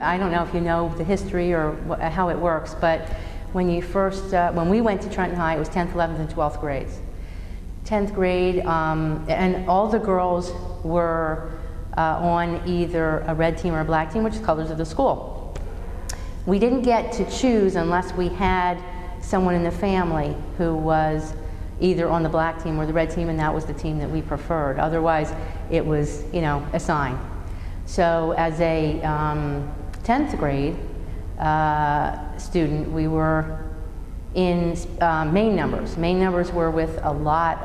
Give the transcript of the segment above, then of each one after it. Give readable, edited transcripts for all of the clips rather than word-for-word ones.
I don't know if you know the history or how it works, but when we went to Trenton High, it was 10th, 11th, and 12th grades. 10th grade, and all the girls were on either a red team or a black team, which is colors of the school. We didn't get to choose unless we had someone in the family who was either on the black team or the red team, and that was the team that we preferred. Otherwise, it was, assigned. So as a 10th grade student, we were in main numbers. Main numbers were with a lot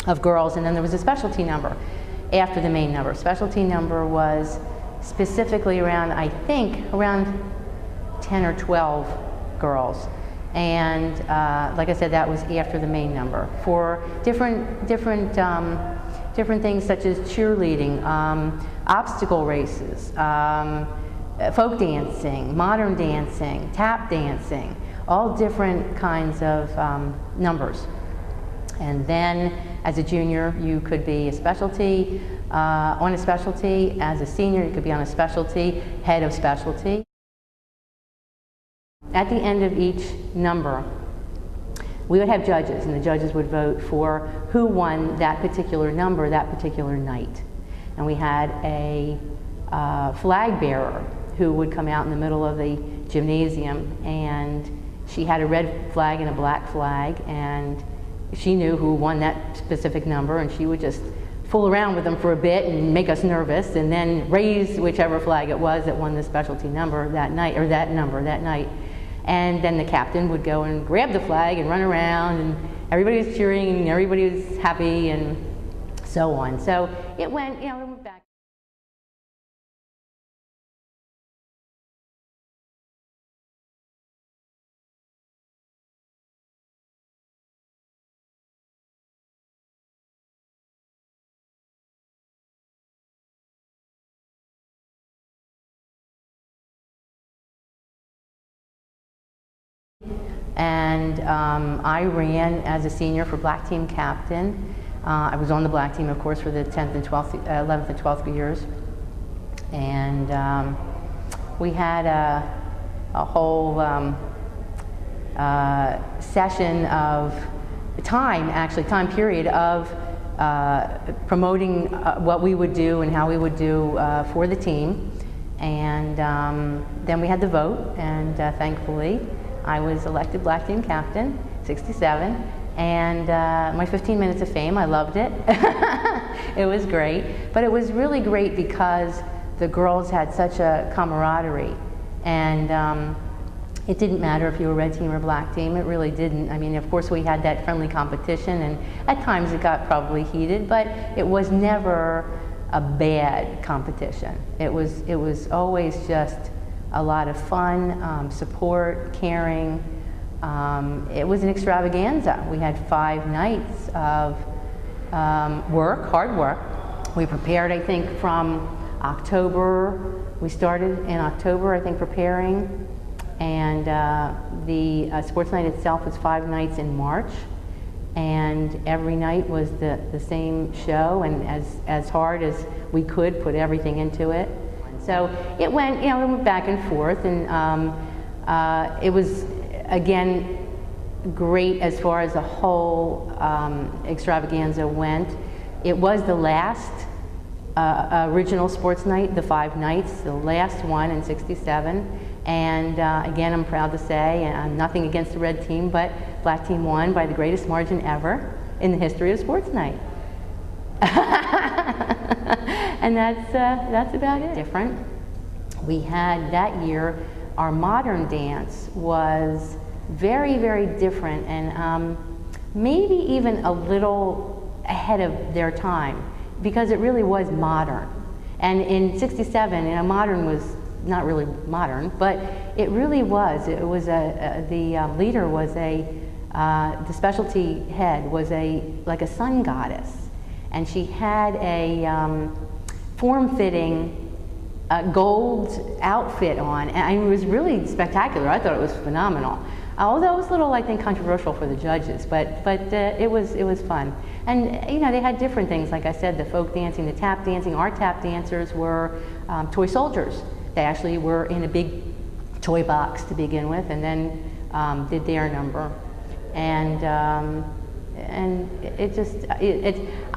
of girls, and then there was a specialty number after the main number. Specialty number was specifically around, I think, around 10 or 12 girls. And like I said, that was after the main number. For different things such as cheerleading, obstacle races, folk dancing, modern dancing, tap dancing, all different kinds of numbers. And then as a junior, you could be a specialty, on a specialty. As a senior, you could be on a specialty, head of specialty. At the end of each number, we would have judges, and the judges would vote for who won that particular number, that particular night. And we had a flag bearer who would come out in the middle of the gymnasium, and she had a red flag and a black flag, and she knew who won that specific number, and she would just fool around with them for a bit and make us nervous, and then raise whichever flag it was that won the specialty number that night, or that number that night. And then the captain would go and grab the flag and run around, and everybody was cheering and everybody was happy and so on. So it went, it went back. And I ran as a senior for black team captain. I was on the black team, of course, for the 10th and 12th, 11th and 12th years. And we had a whole session of time period of promoting what we would do and how we would do for the team. And then we had the vote, and thankfully, I was elected black team captain, 67, and my 15 minutes of fame, I loved it. It was great, but it was really great because the girls had such a camaraderie, and it didn't matter if you were red team or black team, it really didn't. I mean, of course we had that friendly competition, and at times it got probably heated, but it was never a bad competition. It was always just a lot of fun, support, caring. It was an extravaganza. We had 5 nights of hard work. We prepared, I think, from October. We started in October, I think, preparing. And the sports night itself was 5 nights in March. And every night was the same show, and as hard as we could put everything into it. So it went, it went back and forth, and it was, again, great as far as the whole extravaganza went. It was the last original sports night, the 5 nights, the last one in '67. And again, I'm proud to say, and nothing against the red team, but black team won by the greatest margin ever in the history of sports night. And that's about it. Different. We had that year, our modern dance was very, very different, and maybe even a little ahead of their time, because it really was modern. And in '67, modern was not really modern, but it really was. It was the leader was the specialty head was like a sun goddess. And she had a form-fitting gold outfit on, and it was really spectacular. I thought it was phenomenal. Although it was a little, I think, controversial for the judges, but it was fun. And they had different things, like I said, the folk dancing, the tap dancing. Our tap dancers were toy soldiers, They actually were in a big toy box to begin with, and then did their number. And it just,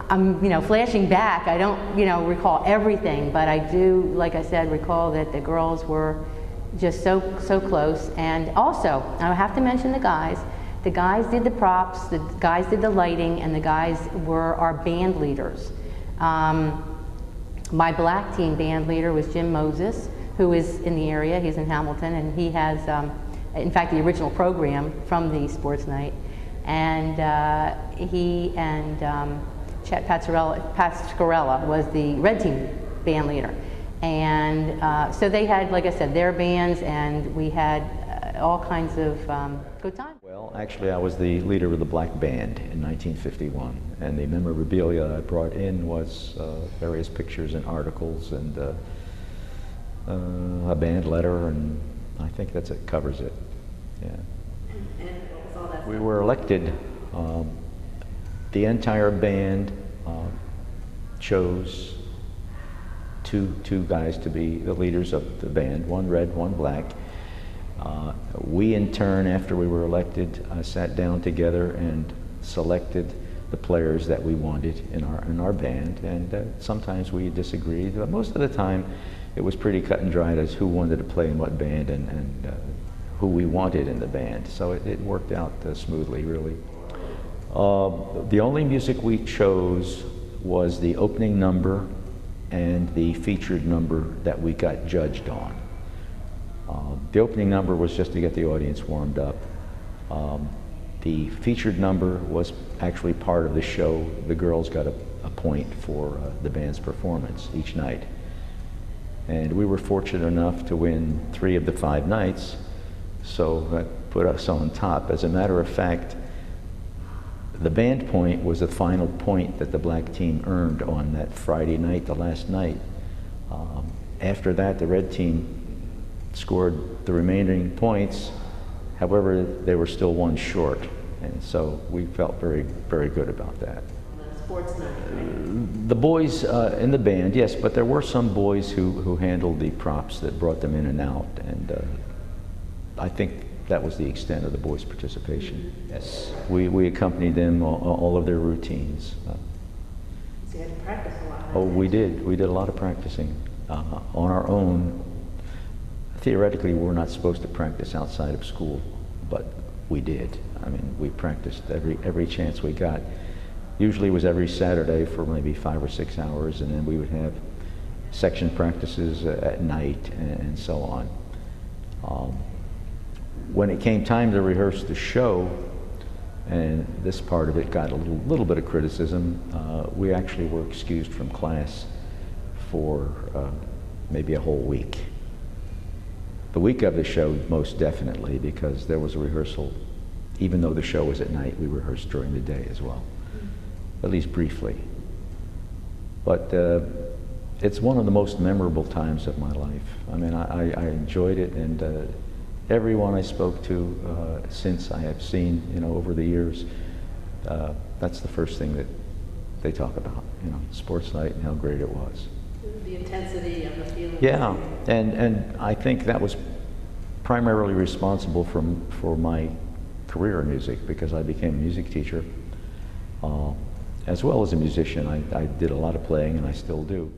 I'm, you know, flashing back. I don't, you know, recall everything, but I do, like I said, recall that the girls were just so close. And also, I have to mention the guys. The guys did the props, the guys did the lighting, and the guys were our band leaders. My black team band leader was Jim Moses, who is in the area. He's in Hamilton, and he has, in fact, the original program from the Sports Night. And he and Chet Pascarella was the red team band leader. And so they had, like I said, their bands, and we had all kinds of good times. Well, actually, I was the leader of the black band in 1951, and the memorabilia I brought in was various pictures and articles and a band letter, and I think it covers it. Yeah. And what was all that? We were elected. The entire band chose two guys to be the leaders of the band, one red, one black. We in turn, after we were elected, sat down together and selected the players that we wanted in our band, and sometimes we disagreed, but most of the time it was pretty cut and dried as who wanted to play in what band and who we wanted in the band. So it worked out smoothly, really. The only music we chose was the opening number and the featured number that we got judged on. The opening number was just to get the audience warmed up. The featured number was actually part of the show. The girls got a point for the band's performance each night. And we were fortunate enough to win 3 of the 5 nights, so that put us on top. As a matter of fact, the band point was the final point that the black team earned on that Friday night, the last night. After that, the red team scored the remaining points. However, they were still 1 short, and so we felt very, very good about that. The sports night, right? The boys in the band, yes, but there were some boys who handled the props that brought them in and out, and I think that was the extent of the boys' participation. Yes, we accompanied them all of their routines. So you had to practice a lot. Oh, we did. We did a lot of practicing on our own. Theoretically, we're not supposed to practice outside of school, but we did. I mean, we practiced every chance we got. Usually it was every Saturday for maybe 5 or 6 hours, and then we would have section practices at night and so on. When it came time to rehearse the show, and this part of it got a little bit of criticism, we actually were excused from class for maybe a whole week. The week of the show, most definitely, because there was a rehearsal. Even though the show was at night, we rehearsed during the day as well, at least briefly. But it's one of the most memorable times of my life. I mean, I enjoyed it, and everyone I spoke to since I have seen, you know, over the years, that's the first thing that they talk about, you know, sports night and how great it was. The intensity of the feeling. Yeah, and I think that was primarily responsible for my career in music, because I became a music teacher. As well as a musician, I did a lot of playing, and I still do.